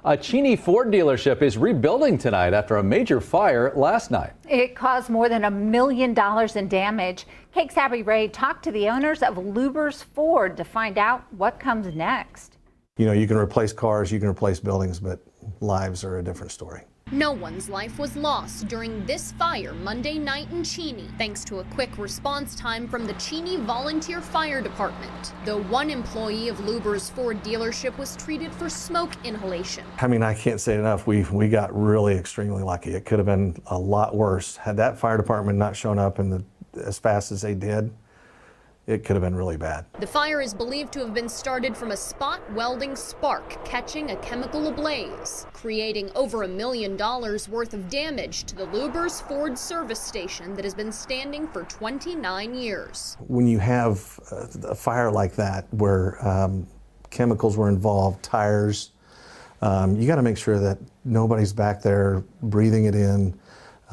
A Cheney Ford dealership is rebuilding tonight after a major fire last night. It caused more than $1 million in damage. KAKEland's Wray talked to the owners of Lubbers Ford to find out what comes next. You know, you can replace cars, you can replace buildings, but lives are a different story. No one's life was lost during this fire Monday night in Cheney, thanks to a quick response time from the Cheney Volunteer Fire Department. Though one employee of Lubbers Ford Dealership was treated for smoke inhalation. I mean, I can't say enough. We got really extremely lucky. It could have been a lot worse. Had that fire department not shown up as fast as they did, it could have been really bad. The fire is believed to have been started from a spot welding spark catching a chemical ablaze, creating over $1 million worth of damage to the Lubbers Ford service station that has been standing for 29 years. When you have a fire like that where chemicals were involved, tires, you got to make sure that nobody's back there breathing it in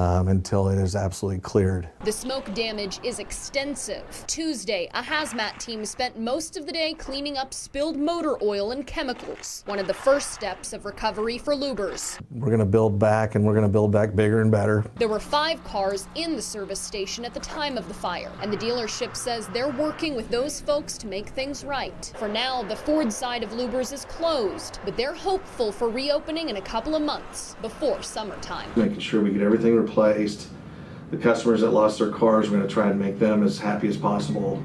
until it is absolutely cleared. The smoke damage is extensive. Tuesday, a hazmat team spent most of the day cleaning up spilled motor oil and chemicals, one of the first steps of recovery for Lubbers. We're going to build back, and we're going to build back bigger and better. There were 5 cars in the service station at the time of the fire, and the dealership says they're working with those folks to make things right. For now, the Ford side of Lubbers is closed, but they're hopeful for reopening in a couple of months before summertime. Making sure we get everything replaced. The customers that lost their cars, we're going to try and make them as happy as possible.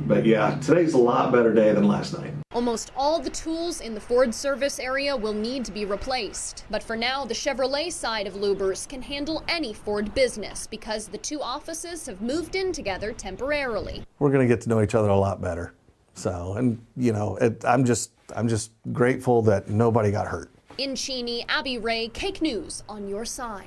But yeah, today's a lot better day than last night. Almost all the tools in the Ford service area will need to be replaced. But for now, the Chevrolet side of Lubbers can handle any Ford business because the two offices have moved in together temporarily. We're going to get to know each other a lot better. So, and you know, I'm just grateful that nobody got hurt. In Cheney, Wray, Cake News on your side.